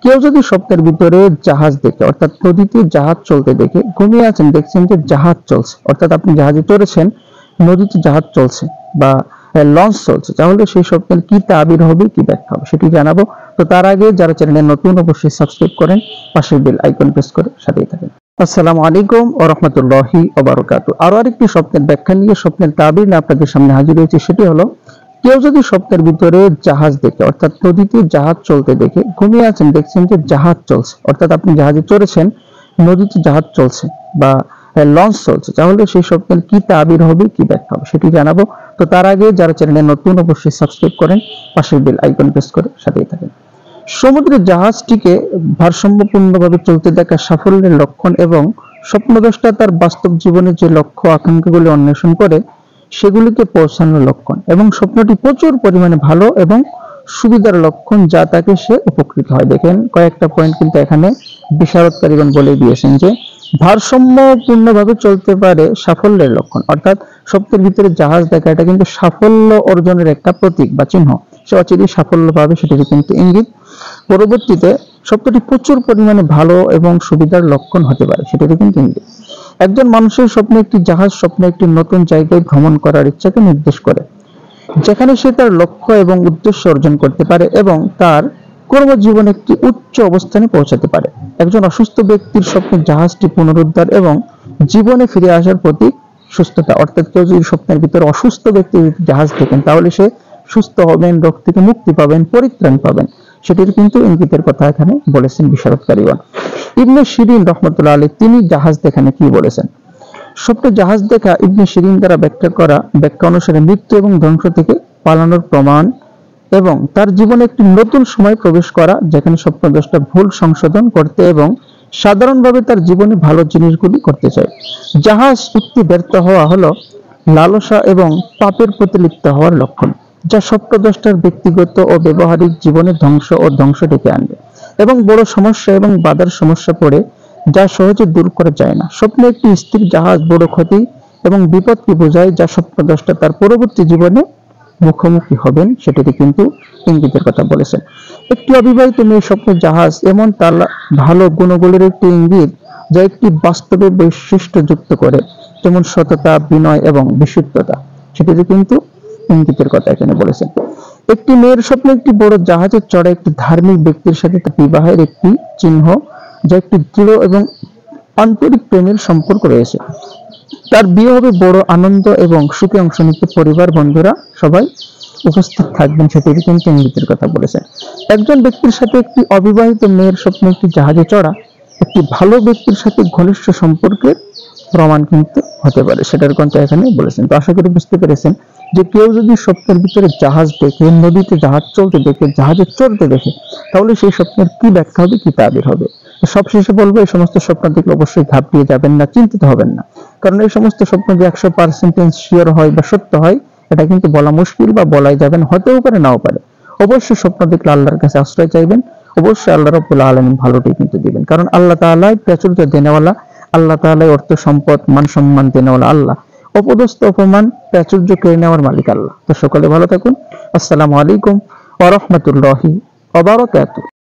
কেউ যদি স্বপ্নের ভিতরে জাহাজ দেখে, অর্থাৎ নদীতে জাহাজ চলতে দেখে, ঘুমিয়ে আছেন, দেখছেন যে জাহাজ চলছে, অর্থাৎ আপনি জাহাজে চড়েছেন, নদীতে জাহাজ চলছে বা লঞ্চ চলছে, তাহলে সেই স্বপ্নের কি তাবির হবে, কি ব্যাখ্যা হবে সেটি জানাবো। তো তার আগে যারা চ্যানেলে নতুন, অবশ্যই সাবস্ক্রাইব করেন, পাশের বেল আইকন প্রেস করে সাথেই থাকেন। আসসালামু আলাইকুম ওয়া রাহমাতুল্লাহি ওয়া বারাকাতুহু। আরো আরেকটি স্বপ্নের ব্যাখ্যা নিয়ে স্বপ্নের তাবির নিয়ে আপনাদের সামনে হাজির হয়েছে। সেটি হলো, কেউ যদি স্বপ্নের ভিতরে জাহাজ দেখে, অর্থাৎ নদীতে জাহাজ চলতে দেখে, ঘুমিয়ে আছেন, দেখছেন যে জাহাজ চলছে, অর্থাৎ আপনি জাহাজে চড়েছেন, নদীতে জাহাজ চলছে বা লঞ্চ চলছে, তাহলে সেই স্বপ্নের কি তাবির হবে, কি ব্যাখ্যা হবে সেটি জানাবো। তো তার আগে যারা চ্যানেলে নতুন, অবশ্যই সাবস্ক্রাইব করেন, পাশের বেল আইকন প্রেস করে সাথেই থাকেন। সমুদ্রের জাহাজটিকে ভারসাম্যপূর্ণভাবে চলতে দেখা সাফল্যের লক্ষণ এবং স্বপ্নদ্রষ্টা তার বাস্তব জীবনের যে লক্ষ্য আকাঙ্ক্ষাগুলি অন্বেষণ করে সেগুলিকে পৌঁছানোর লক্ষণ, এবং স্বপ্নটি প্রচুর পরিমাণে ভালো এবং সুবিধার লক্ষণ, যা তাকে সে উপকৃত হয়। দেখেন, কয়েকটা পয়েন্ট কিন্তু এখানে বিশারদকারীগণ বলে দিয়েছেন যে ভারসাম্যপূর্ণভাবে চলতে পারে সাফল্যের লক্ষণ, অর্থাৎ স্বপ্নের ভিতরে জাহাজ দেখা, এটা কিন্তু সাফল্য অর্জনের একটা প্রতীক বা চিহ্ন। সে অচিরেই সাফল্য পাবে, সেটিকে কিন্তু ইঙ্গিত। পরবর্তীতে স্বপ্নটি প্রচুর পরিমাণে ভালো এবং সুবিধার লক্ষণ হতে পারে, সেটাকে কিন্তু ইঙ্গিত। একজন মানুষের স্বপ্নে একটি জাহাজ স্বপ্নে একটি নতুন জায়গায় ভ্রমণ করার ইচ্ছাকে নির্দেশ করে, যেখানে সে তার লক্ষ্য এবং উদ্দেশ্য অর্জন করতে পারে এবং তার কর্মজীবনে একটি উচ্চ অবস্থানে পৌঁছাতে পারে। একজন অসুস্থ ব্যক্তির স্বপ্নে জাহাজটি পুনরুদ্ধার এবং জীবনে ফিরে আসার প্রতি সুস্থতা, অর্থাৎ কেউ যদি স্বপ্নের ভিতরে অসুস্থ ব্যক্তি জাহাজ দেখেন, তাহলে সে সুস্থ হবেন, রোগ থেকে মুক্তি পাবেন, পরিত্রাণ পাবেন, সেটির কিন্তু ইঙ্গিতের কথা এখানে বলেছেন বিশারদকারীগণ। ইবনে শিরিন রাহমাতুল্লাহ আলাইহি তিনি জাহাজ দেখানে কি বলেছেন? স্বপ্নে জাহাজ দেখা ইবনে শিরিন দ্বারা ব্যাখ্যা অনুসারে মৃত্যু এবং ধ্বংস থেকে পালানোর প্রমাণ এবং তার জীবনে একটি নতুন সময় প্রবেশ করা, যেখানে স্বপ্নদ্রষ্টা ভুল সংশোধন করতে এবং সাধারণভাবে তার জীবনে ভালো জিনিসগুলি করতে চায়। জাহাজ উঠতে ব্যর্থ হওয়া হলো লালসা এবং পাপের প্রতি লিপ্ত হওয়ার লক্ষণ, যা স্বপ্নদ্রষ্টার ব্যক্তিগত ও ব্যবহারিক জীবনে ধ্বংস ডেকে আনবে এবং বড় সমস্যা এবং বাধার সমস্যা পড়ে, যা সহজে দূর করা যায় না। স্বপ্নে একটি স্থির জাহাজ বড় ক্ষতি এবং বিপদকে বোঝায়, যা স্বপ্নদ্রষ্টা তার পরবর্তী জীবনে মুখোমুখি হবেন, সেটিতে কিন্তু ইঙ্গিতের কথা বলেছেন। একটি অবিবাহিত মেয়ের স্বপ্নে জাহাজ এমন তার ভালো গুণগুলির একটি ইঙ্গিত, যা একটি বাস্তবে বৈশিষ্ট্য যুক্ত করে, যেমন সততা, বিনয় এবং বিশুদ্ধতা, সেটিতে কিন্তু ইঙ্গিতের কথা এখানে বলেছেন। একটি মেয়ের স্বপ্নে একটি বড় জাহাজে চড়া একটি ধার্মিক ব্যক্তির সাথে তার বিবাহের একটি চিহ্ন, যা একটি দৃঢ় এবং আন্তরিক প্রেমের সম্পর্ক রয়েছে। তার বিয়ে হবে বড় আনন্দ এবং সুখে অংশ নিতে পরিবার, বন্ধুরা সবাই উপস্থিত থাকবেন, সেটির কিন্তু ইঙ্গিতের কথা বলেছেন। একজন ব্যক্তির সাথে একটি অবিবাহিত মেয়ের স্বপ্নে একটি জাহাজে চড়া একটি ভালো ব্যক্তির সাথে ঘনিষ্ঠ সম্পর্কের প্রমাণ কিন্তু হতে পারে, সেটার কথা এখানে বলেছেন। তো আশা করি বুঝতে পেরেছেন যে কেউ যদি স্বপ্নের ভিতরে জাহাজ দেখে, নদীতে জাহাজ চলতে দেখে, জাহাজে চড়তে দেখে, তাহলে সেই স্বপ্নের কি ব্যাখ্যা হবে, কি তাবির হবে। সবশেষে বলবো, এই সমস্ত স্বপ্ন দেখলে অবশ্যই ঘাবড়িয়ে যাবেন না, চিন্তিত হবেন না, কারণ এই সমস্ত স্বপ্ন যে 100% শিওর হয় বা সত্য হয়, এটা কিন্তু বলা মুশকিল বা বলাই যাবে না, হতেও পারে, নাও পারে। অবশ্যই স্বপ্ন দেখলে আল্লাহর কাছে আশ্রয় চাইবেন, অবশ্যই আল্লাহ রাব্বুল আলামিন ভালোটাই কিন্তু দিবেন, কারণ আল্লাহ তাআলাই প্রাচুর্য দেনেওয়ালা, আল্লাহ তাআলাই অর্থ সম্পদ মান সম্মান দেনেওয়ালা আল্লাহ, অপদস্থ অপমান প্রাচুর্য কেড়ে নেওয়ার মালিক আল্লাহ। তো সকলে ভালো থাকুন। আসসালামু আলাইকুম ওয়া রাহমাতুল্লাহি ওয়া বারাকাতুহু।